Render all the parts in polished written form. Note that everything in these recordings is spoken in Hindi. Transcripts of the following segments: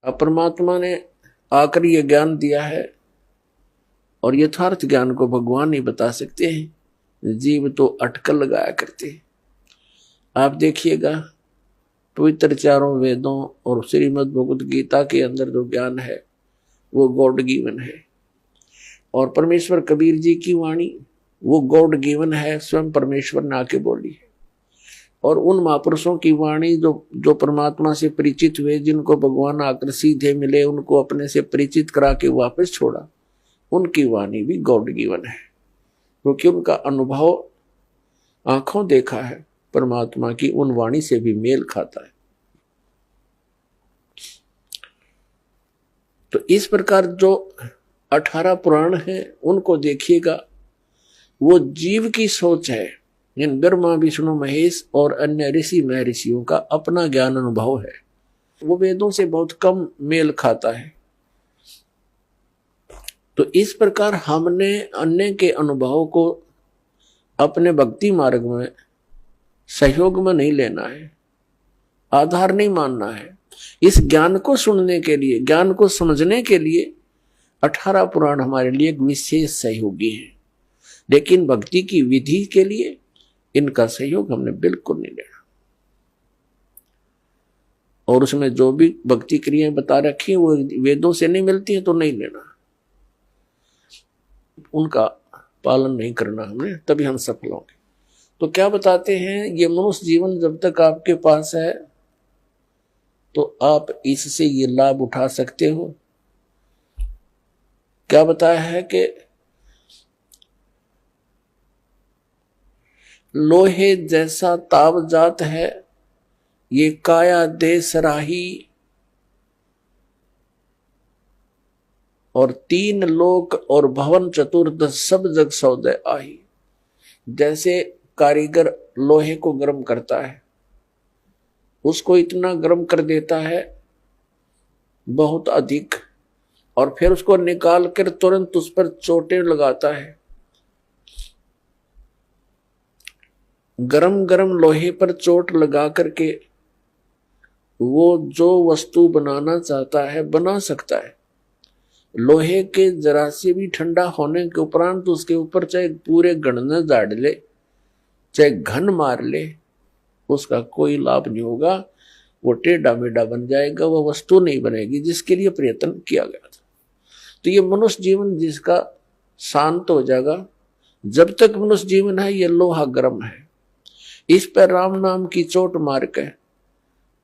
अब परमात्मा ने आकर ये ज्ञान दिया है और यथार्थ ज्ञान को भगवान ही बता सकते हैं, जीव तो अटकल लगाया करते हैं। आप देखिएगा पवित्र चारों वेदों और श्रीमद् भगवद गीता के अंदर जो ज्ञान है वो गॉड गिवन है, और परमेश्वर कबीर जी की वाणी वो गॉड गिवन है, स्वयं परमेश्वर ने आके बोली है। और उन महापुरुषों की वाणी जो परमात्मा से परिचित हुए, जिनको भगवान आकर सीधे मिले, उनको अपने से परिचित करा के वापस छोड़ा, उनकी वाणी भी गॉड गिवन है, क्योंकि उनका अनुभव आंखों देखा है परमात्मा की उन वाणी से भी मेल खाता है। तो इस प्रकार जो 18 पुराण है उनको देखिएगा, वो जीव की सोच है। इन ब्रह्मा विष्णु महेश और अन्य ऋषि महर्षियों का अपना ज्ञान अनुभव है, वो वेदों से बहुत कम मेल खाता है। तो इस प्रकार हमने अन्य के अनुभव को अपने भक्ति मार्ग में सहयोग में नहीं लेना है, आधार नहीं मानना है। इस ज्ञान को सुनने के लिए, ज्ञान को समझने के लिए 18 पुराण हमारे लिए एक विशेष सहयोगी है, लेकिन भक्ति की विधि के लिए इनका सहयोग हमने बिल्कुल नहीं लेना। और उसमें जो भी भक्ति क्रियाएं बता रखी है वो वेदों से नहीं मिलती है तो नहीं लेना, उनका पालन नहीं करना हमने, तभी हम सफल होंगे। तो क्या बताते हैं, ये मनुष्य जीवन जब तक आपके पास है तो आप इससे ये लाभ उठा सकते हो। क्या बताया है कि लोहे जैसा ताव जात है, ये काया दे सराही, और 3 लोक और भवन चतुर्दश सब जग सौदे आही। जैसे कारीगर लोहे को गर्म करता है, उसको इतना गर्म कर देता है बहुत अधिक, और फिर उसको निकाल कर तुरंत उस पर चोटें लगाता है। गरम गरम लोहे पर चोट लगा करके वो जो वस्तु बनाना चाहता है बना सकता है। लोहे के जरा से भी ठंडा होने के उपरांत उसके ऊपर चाहे पूरे गणने झाड़ ले, चाहे घन मार ले, उसका कोई लाभ नहीं होगा। वो टेढ़ा मेढ़ा बन जाएगा, वो वस्तु नहीं बनेगी जिसके लिए प्रयत्न किया गया था। तो ये मनुष्य जीवन जिसका शांत हो जाएगा, जब तक मनुष्य जीवन है ये लोहा गर्म है, इस पर राम नाम की चोट मार के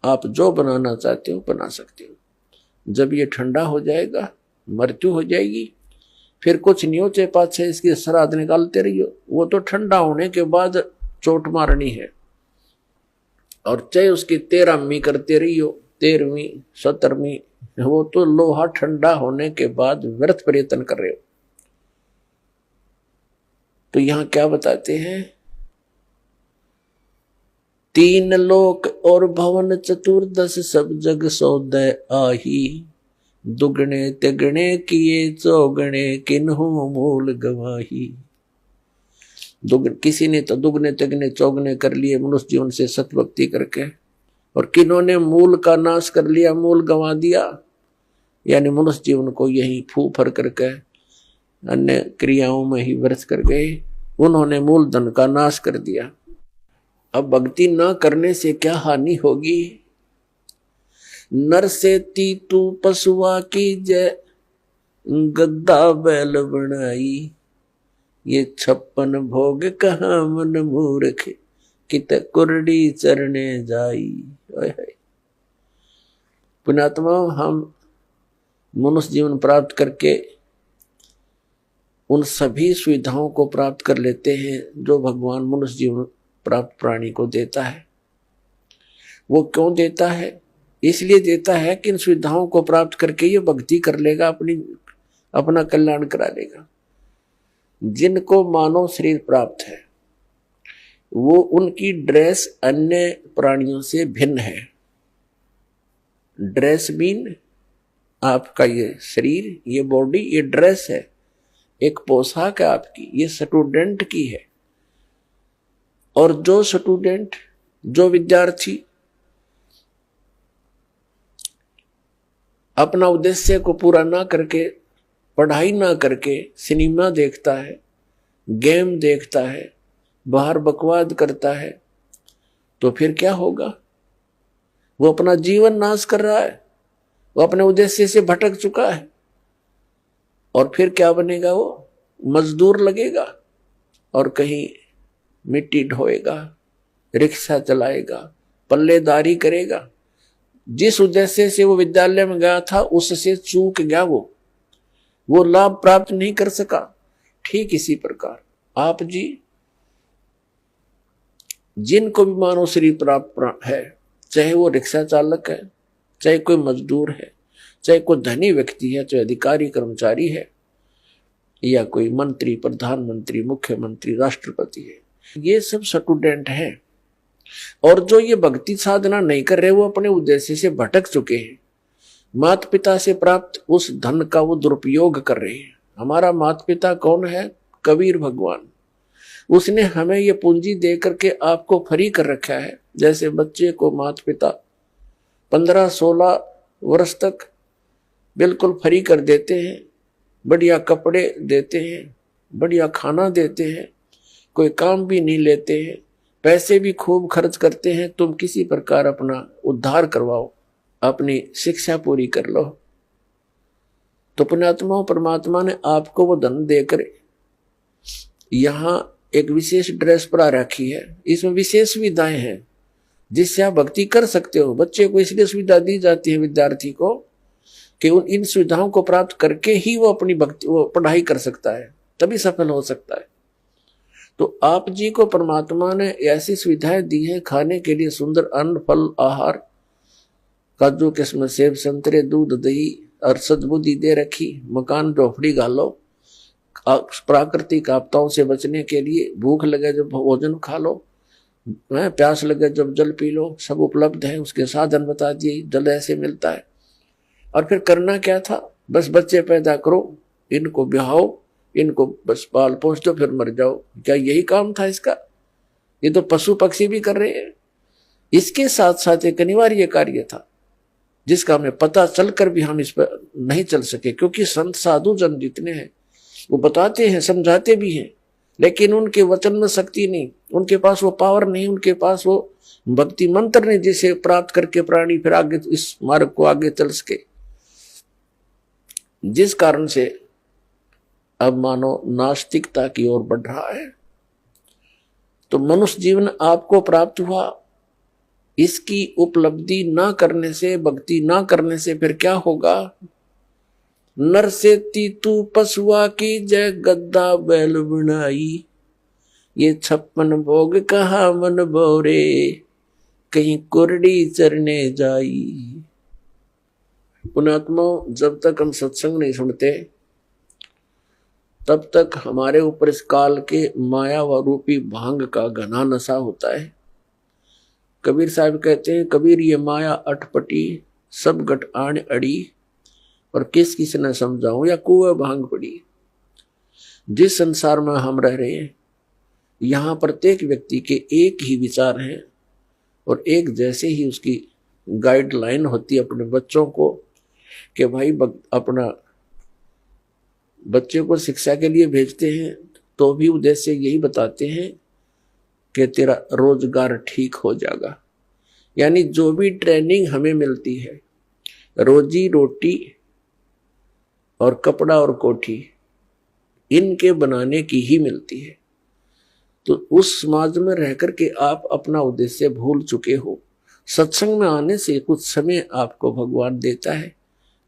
आप जो बनाना चाहते हो बना सकते हो। जब ये ठंडा हो जाएगा, मृत्यु हो जाएगी, फिर कुछ नहीं हो, चाहे 5-6 इसकी श्राद्ध निकालते रहियो, वो तो ठंडा होने के बाद चोट मारनी है। और चाहे उसकी 13वीं करते रहियो, 13वीं 17वीं, वो तो लोहा ठंडा होने के बाद व्यर्थ प्रयत्न कर रहे हो। तो यहां क्या बताते हैं, 3 लोक और भवन चतुर्दश सब जग सौदे आही, दुगने तिगने किए चौगने किन्हु मूल गवाही। किसी ने तो दुगने तिगने चौगने कर लिए मनुष्य जीवन से सतभक्ति करके, और किन्होंने मूल का नाश कर लिया, मूल गंवा दिया, यानी मनुष्य जीवन को यही फू फर करके अन्य क्रियाओं में ही व्यर्थ कर गए, उन्होंने मूल धन का नाश कर दिया। अब भक्ति न करने से क्या हानि होगी। नर से तीतू पशुआ की जय, गद्दा बैल बनाई, ये 56 भोग कहाँ मन मूर्ख, कित कुरडी चरने जाई। पुण्यात्मा, हम मनुष्य जीवन प्राप्त करके उन सभी सुविधाओं को प्राप्त कर लेते हैं जो भगवान मनुष्य जीवन प्राप्त प्राणी को देता है। वो क्यों देता है? इसलिए देता है कि इन सुविधाओं को प्राप्त करके ये भक्ति कर लेगा, अपना कल्याण करा लेगा। जिनको मानव शरीर प्राप्त है वो उनकी ड्रेस अन्य प्राणियों से भिन्न है। ड्रेस मीन आपका ये शरीर, ये बॉडी, ये ड्रेस है, एक पोशाक है आपकी, ये स्टूडेंट की है। और जो स्टूडेंट, जो विद्यार्थी अपना उद्देश्य को पूरा ना करके, पढ़ाई ना करके सिनेमा देखता है, गेम देखता है, बाहर बकवाद करता है, तो फिर क्या होगा? वो अपना जीवन नाश कर रहा है, वो अपने उद्देश्य से भटक चुका है। और फिर क्या बनेगा? वो मजदूर लगेगा और कहीं मिट्टी ढोएगा, रिक्शा चलाएगा, पल्लेदारी करेगा। जिस उद्देश्य से वो विद्यालय में गया था उससे चूक गया, वो लाभ प्राप्त नहीं कर सका। ठीक इसी प्रकार आप जी जिनको भी मानव शरीर प्राप्त है, चाहे वो रिक्शा चालक है, चाहे कोई मजदूर है, चाहे कोई धनी व्यक्ति है, चाहे अधिकारी कर्मचारी है, या कोई मंत्री, प्रधानमंत्री, मुख्यमंत्री, राष्ट्रपति है, ये सब स्टूडेंट हैं। और जो ये भक्ति साधना नहीं कर रहे, वो अपने उद्देश्य से भटक चुके हैं। माता पिता से प्राप्त उस धन का वो दुरुपयोग कर रहे हैं। हमारा माता पिता कौन है? कबीर भगवान। उसने हमें ये पूंजी दे करके आपको फ्री कर रखा है। जैसे बच्चे को माता पिता 15-16 वर्ष तक बिल्कुल फ्री कर देते हैं, बढ़िया कपड़े देते हैं, बढ़िया खाना देते हैं, कोई काम भी नहीं लेते हैं, पैसे भी खूब खर्च करते हैं। तुम किसी प्रकार अपना उद्धार करवाओ, अपनी शिक्षा पूरी कर लो। तो पुण्यात्मा परमात्मा ने आपको वो धन देकर यहाँ एक विशेष ड्रेस पर रखी है। इसमें विशेष सुविधाएं हैं जिससे आप भक्ति कर सकते हो। बच्चे को इसलिए सुविधा दी जाती है, विद्यार्थी को, कि उन इन सुविधाओं को प्राप्त करके ही वो अपनी भक्ति, वो पढ़ाई कर सकता है, तभी सफल हो सकता है। तो आप जी को परमात्मा ने ऐसी सुविधाएं दी है, खाने के लिए सुंदर अन्न, फल, आहार, काजू किस्म, सेब, संतरे, दूध, दही और सद्बुद्धि दे रखी। मकान झोपड़ी गालो, प्राकृतिक आपदाओं से बचने के लिए भूख लगे जब भोजन खा लो, प्यास लगे जब जल पी लो, सब उपलब्ध है। उसके साधन बता दिए, जल ऐसे मिलता है। और फिर करना क्या था? बस बच्चे पैदा करो, इनको ब्याहो, इनको बस पाल पोस दो, फिर मर जाओ। क्या यही काम था इसका? ये तो पशु पक्षी भी कर रहे हैं। इसके साथ साथ एक अनिवार्य कार्य था जिसका हमें पता चलकर भी हम इस पर नहीं चल सके, क्योंकि संत साधु जन जितने हैं वो बताते हैं, समझाते भी हैं, लेकिन उनके वचन में शक्ति नहीं, उनके पास वो पावर नहीं, उनके पास वो भक्ति मंत्र नहीं जिसे प्राप्त करके प्राणी फिर आगे इस मार्ग को आगे चल सके। जिस कारण से अब मानो नास्तिकता की ओर बढ़ रहा है। तो मनुष्य जीवन आपको प्राप्त हुआ, इसकी उपलब्धि ना करने से, भक्ति ना करने से फिर क्या होगा? नर से तीतू पशुआ की जय, गद्दा बैल बनाई, ये 56 भोग कहा मन बोरे, कहीं कुरडी चरने जाई। पुण्यात्मा, जब तक हम सत्संग नहीं सुनते तब तक हमारे ऊपर इस काल के माया व रूपी भांग का घना नशा होता है। कबीर साहब कहते हैं, कबीर ये माया अटपटी, सब गट आण अड़ी, और किस किस न समझाऊं या कुएं भांग पड़ी। जिस संसार में हम रह रहे हैं, यहाँ प्रत्येक व्यक्ति के एक ही विचार हैं और एक जैसे ही उसकी गाइडलाइन होती है अपने बच्चों को, कि भाई अपना बच्चे को शिक्षा के लिए भेजते हैं तो भी उद्देश्य यही बताते हैं कि तेरा रोजगार ठीक हो जाएगा। यानी जो भी ट्रेनिंग हमें मिलती है, रोजी रोटी और कपड़ा और कोठी, इनके बनाने की ही मिलती है। तो उस समाज में रह करके आप अपना उद्देश्य भूल चुके हो। सत्संग में आने से कुछ समय आपको भगवान देता है,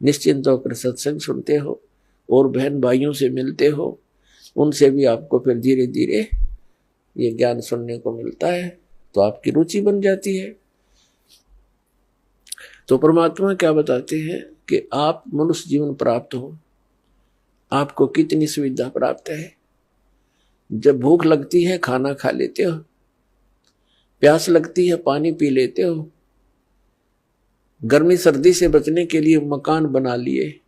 निश्चिंत होकर सत्संग सुनते हो और बहन भाइयों से मिलते हो, उनसे भी आपको फिर धीरे धीरे ये ज्ञान सुनने को मिलता है, तो आपकी रुचि बन जाती है। तो परमात्मा क्या बताते हैं कि आप मनुष्य जीवन प्राप्त हो, आपको कितनी सुविधा प्राप्त है। जब भूख लगती है खाना खा लेते हो, प्यास लगती है पानी पी लेते हो, गर्मी सर्दी से बचने के लिए मकान बना लिए।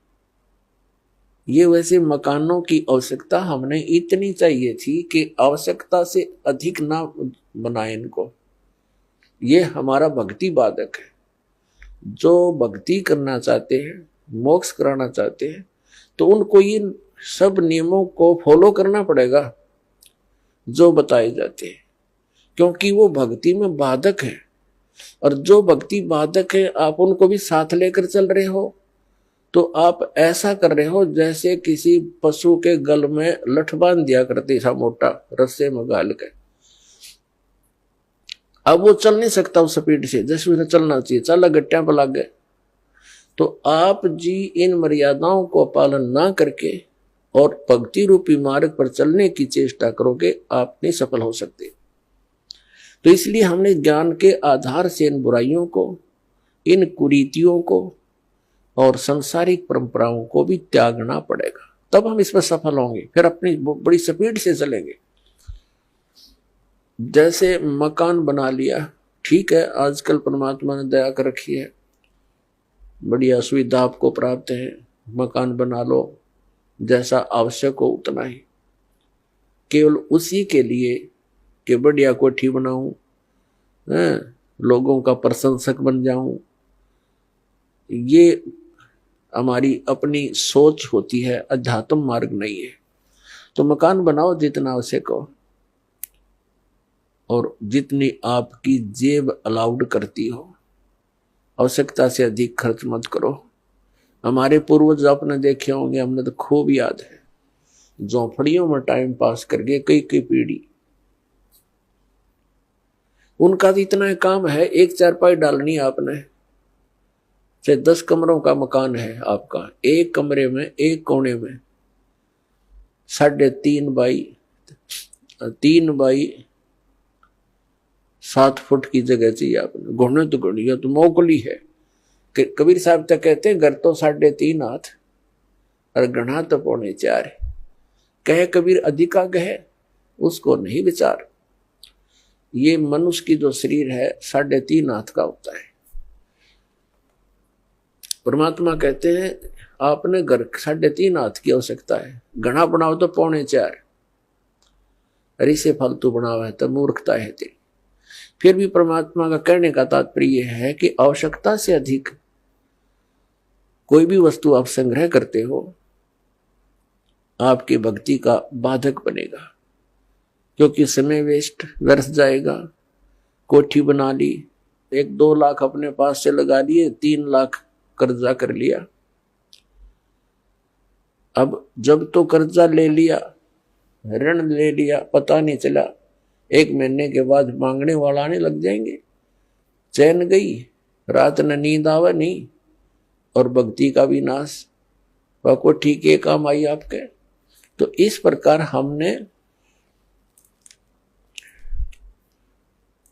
ये वैसे मकानों की आवश्यकता हमने इतनी चाहिए थी कि आवश्यकता से अधिक ना बनाए इनको। ये हमारा भक्ति बाधक है। जो भक्ति करना चाहते हैं, मोक्ष कराना चाहते हैं तो उनको इन सब नियमों को फॉलो करना पड़ेगा जो बताए जाते हैं, क्योंकि वो भक्ति में बाधक है। और जो भक्ति बाधक है आप उनको भी साथ लेकर चल रहे हो तो आप ऐसा कर रहे हो जैसे किसी पशु के गल में लठ बांध दिया करते था मोटा रस्से में गाल के। अब वो चल नहीं सकता उस स्पीड से जैसे उसे चलना चाहिए, चला गट्टियां पर लग गए। तो आप जी इन मर्यादाओं को पालन ना करके और भक्ति रूपी मार्ग पर चलने की चेष्टा करोगे आप नहीं सफल हो सकते। तो इसलिए हमने ज्ञान के आधार से इन बुराइयों को, इन कुरीतियों को और सांसारिक परंपराओं को भी त्यागना पड़ेगा, तब हम इसमें सफल होंगे। फिर अपनी बड़ी स्पीड से चलेंगे। जैसे मकान बना लिया, ठीक है, आजकल परमात्मा ने दया कर रखी है, बढ़िया सुविधा आपको प्राप्त है, मकान बना लो जैसा आवश्यक हो उतना ही, केवल उसी के लिए कि बढ़िया कोठी बनाऊं, लोगों का प्रशंसक बन जाऊं। ये हमारी अपनी सोच होती है, अध्यात्म मार्ग नहीं है। तो मकान बनाओ जितना आवश्यक हो और जितनी आपकी जेब अलाउड करती हो, आवश्यकता से अधिक खर्च मत करो। हमारे पूर्वज आपने देखे होंगे, हमने तो खूब याद है, झोंपड़ियों में टाइम पास करके कई कई पीढ़ी, उनका तो इतना काम है, एक चारपाई डालनी आपने, चाहे 10 कमरों का मकान है आपका, एक कमरे में एक कोने में 3.5 बाई 7 फुट की जगह चाहिए आपने। घुटने तो घुड़िया तो मोकली है। कबीर साहब तक कहते हैं घर तो 3.5 हाथ और गढ़ा तो 4.25 है। कहे कबीर अधिका गहे उसको नहीं विचार। ये मनुष्य की जो शरीर है 3.5 हाथ का होता है। परमात्मा कहते हैं आपने घर 3.5 हाथ की आवश्यकता है, घना बनाओ तो 4.25। अरे से फालतू बनावा है तो मूर्खता है तेरी। फिर भी परमात्मा का कहने का तात्पर्य है कि आवश्यकता से अधिक कोई भी वस्तु आप संग्रह करते हो आपकी भक्ति का बाधक बनेगा, क्योंकि समय वेस्ट व्यर्थ जाएगा। कोठी बना ली, 1-2 लाख अपने पास से लगा लिए, 3 लाख कर्जा कर लिया। अब जब तो कर्जा ले लिया, ऋण ले लिया, पता नहीं चला 1 महीने के बाद मांगने वाला आने लग जाएंगे। चैन गई, रात न नींद आवा नहीं, और भक्ति का भी नाश। को ठीक है काम आई आपके। तो इस प्रकार हमने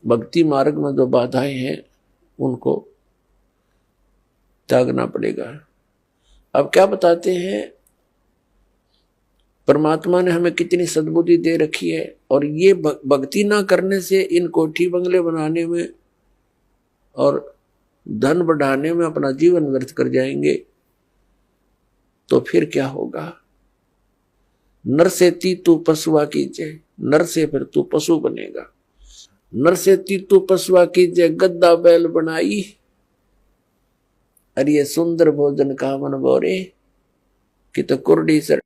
भक्ति मार्ग में जो बाधाएं हैं उनको त्यागना पड़ेगा। अब क्या बताते हैं, परमात्मा ने हमें कितनी सद्बुद्धि दे रखी है, और ये भक्ति ना करने से इन कोठी बंगले बनाने में और धन बढ़ाने में अपना जीवन व्यर्थ कर जाएंगे। तो फिर क्या होगा? नर से तू पशुआ कीजिए, नर से फिर तू पशु बनेगा। नर से तू पशुआ कीजिए, गद्दा बैल बनाई, अरे ये सुंदर भोजन का मन बोरे कि तो कुर्डी सर